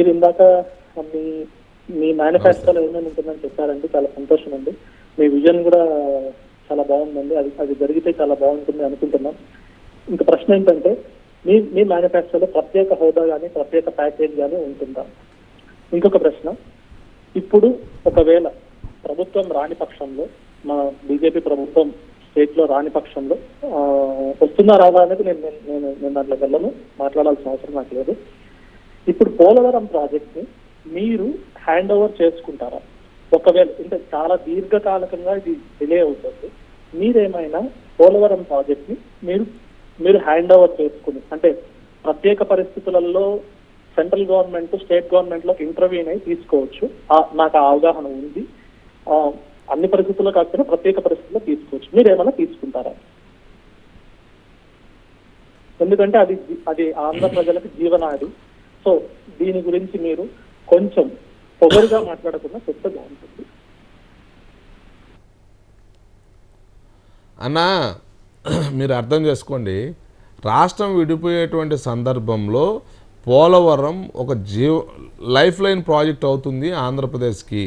మీరు ఇందాక మీ మీ మేనిఫెస్టోలో ఏమేమి ఉంటుందని చెప్పారండి, చాలా సంతోషం అండి. మీ విజన్ కూడా చాలా బాగుందండి. అది జరిగితే చాలా బాగుంటుంది అనుకుంటున్నాం. ఇంకా ప్రశ్న ఏంటంటే, మీ మేనిఫెస్టోలో ప్రత్యేక హోదా కానీ ప్రత్యేక ప్యాకేజ్ కానీ ఉంటుందా? ఇంకొక ప్రశ్న, ఇప్పుడు ఒకవేళ ప్రభుత్వం రాని పక్షంలో, మా బీజేపీ ప్రభుత్వం స్టేట్ లో రాని పక్షంలో వస్తుందా రాదా అనేది నేను దాంట్లోకి వెళ్ళను, మాట్లాడాల్సిన అవసరం నాకు లేదు. ఇప్పుడు పోలవరం ప్రాజెక్ట్ ని మీరు హ్యాండ్ ఓవర్ చేసుకుంటారా? ఒకవేళ అంటే చాలా దీర్ఘకాలికంగా ఇది డిలే అవుతుంది, మీరేమైనా పోలవరం ప్రాజెక్ట్ ని మీరు హ్యాండ్ ఓవర్ చేసుకుని, అంటే ప్రత్యేక పరిస్థితులలో సెంట్రల్ గవర్నమెంట్ స్టేట్ గవర్నమెంట్ లో ఇంటర్వ్యూన్ అయి తీసుకోవచ్చు, నాకు ఆ అవగాహన ఉంది. అన్ని పరిస్థితుల్లో కాకపోయినా ప్రత్యేక పరిస్థితుల్లో తీసుకోవచ్చు, మీరేమైనా తీసుకుంటారా? ఎందుకంటే అది ఆంధ్ర ప్రజలకు జీవనాడి. సో దీని గురించి మీరు కొంచెం పొగరుగా మాట్లాడకుండా చెప్తే బాగుంటుంది. అన్నా, మీరు అర్థం చేసుకోండి, రాష్ట్రం విడిపోయేటువంటి సందర్భంలో పోలవరం ఒక లైఫ్ లైన్ ప్రాజెక్ట్ అవుతుంది ఆంధ్రప్రదేశ్కి.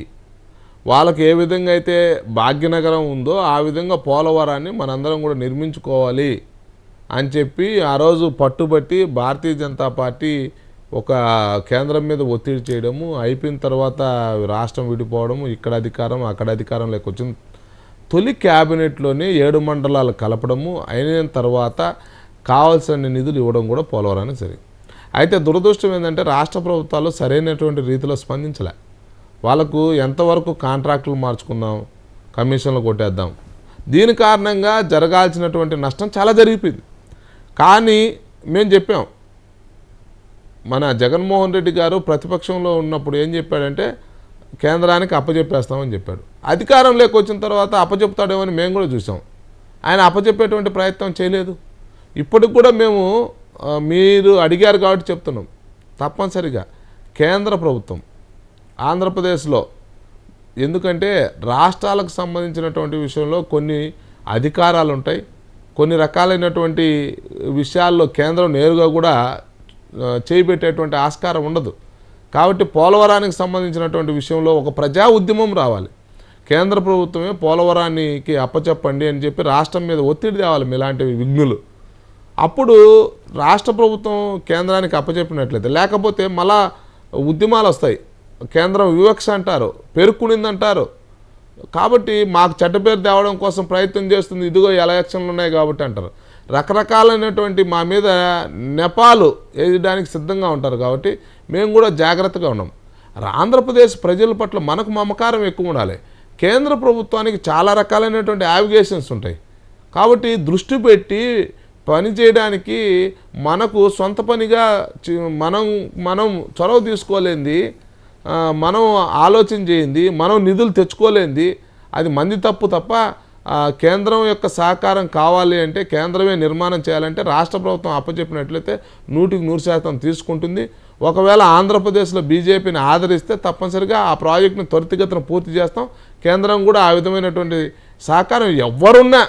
వాళ్ళకి ఏ విధంగా అయితే భాగ్యనగరం ఉందో ఆ విధంగా పోలవరాన్ని మనందరం కూడా నిర్మించుకోవాలి అని చెప్పి ఆ రోజు పట్టుబట్టి భారతీయ జనతా పార్టీ ఒక కేంద్రం మీద ఒత్తిడి చేయడము, అయిపోయిన తర్వాత రాష్ట్రం విడిపోవడము, ఇక్కడ అధికారం అక్కడ అధికారం లేకొచ్చిన తొలి క్యాబినెట్లోనే 7 మండలాలు కలపడము, అయిన తర్వాత కావాల్సిన నిధులు ఇవ్వడం కూడా పోలవరానికి సరే. అయితే దురదృష్టం ఏంటంటే రాష్ట్ర ప్రభుత్వాలు సరైనటువంటి రీతిలో స్పందించలే. వాళ్ళకు ఎంతవరకు కాంట్రాక్టులు మార్చుకుందాం, కమిషన్లు కొట్టేద్దాం, దీని కారణంగా జరగాల్సినటువంటి నష్టం చాలా జరిగిపోయింది. కానీ మేము చెప్పాం, మన జగన్మోహన్ రెడ్డి గారు ప్రతిపక్షంలో ఉన్నప్పుడు ఏం చెప్పాడంటే కేంద్రానికి అప్పచెప్పేస్తామని చెప్పాడు. అధికారం లేకొచ్చిన తర్వాత అప్పచెప్తాడేమో అని మేము కూడా చూసాం. ఆయన అప్పచెప్పేటువంటి ప్రయత్నం చేయలేదు. ఇప్పటికి కూడా మేము మీరు అడిగారు కాబట్టి చెప్తున్నాం, తప్పనిసరిగా కేంద్ర ప్రభుత్వం ఆంధ్రప్రదేశ్లో, ఎందుకంటే రాష్ట్రాలకు సంబంధించినటువంటి విషయంలో కొన్ని అధికారాలు ఉంటాయి, కొన్ని రకాలైనటువంటి విషయాల్లో కేంద్రం నేరుగా కూడా చేయిబెట్టేటువంటి ఆస్కారం ఉండదు. కాబట్టి పోలవరానికి సంబంధించినటువంటి విషయంలో ఒక ప్రజా ఉద్యమం రావాలి. కేంద్ర ప్రభుత్వమే పోలవరానికి అప్పచెప్పండి అని చెప్పి రాష్ట్రం మీద ఒత్తిడి తేవాలి ఇలాంటివి విఘ్నులు. అప్పుడు రాష్ట్ర ప్రభుత్వం కేంద్రానికి అప్పచెప్పినట్లయితే, లేకపోతే మళ్ళా ఉద్యమాలు వస్తాయి, కేంద్రం వివక్ష అంటారు, పేర్కొనిందంటారు. కాబట్టి మాకు చెడ్డ పేరు తేవడం కోసం ప్రయత్నం చేస్తుంది, ఇదిగో ఎలక్షన్లు ఉన్నాయి కాబట్టి అంటారు. రకరకాలైనటువంటి మా మీద నెపాలు వేయడానికి సిద్ధంగా ఉంటారు. కాబట్టి మేము కూడా జాగ్రత్తగా ఉన్నాం. ఆంధ్రప్రదేశ్ ప్రజల పట్ల మనకు మమకారం ఎక్కువ ఉండాలి. కేంద్ర ప్రభుత్వానికి చాలా రకాలైనటువంటి యావిగేషన్స్ ఉంటాయి. కాబట్టి దృష్టి పెట్టి పని చేయడానికి మనకు సొంత పనిగా మనం చొరవ తీసుకోలేంది, మనం ఆలోచన చేయింది, మనం నిధులు తెచ్చుకోలేంది, అది మంది తప్పు తప్ప కేంద్రం యొక్క సహకారం కావాలి అంటే, కేంద్రమే నిర్మాణం చేయాలంటే రాష్ట్ర ప్రభుత్వం అప్పచెప్పినట్లయితే 100% తీసుకుంటుంది. ఒకవేళ ఆంధ్రప్రదేశ్లో బీజేపీని ఆదరిస్తే తప్పనిసరిగా ఆ ప్రాజెక్టును త్వరితగతిన పూర్తి చేస్తాం. కేంద్రం కూడా ఆ విధమైనటువంటి సహకారం ఎవరున్నా,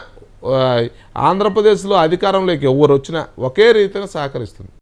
ఆంధ్రప్రదేశ్లో అధికారంలోకి ఎవరు వచ్చినా ఒకే రీతిగా సహకరిస్తుంది.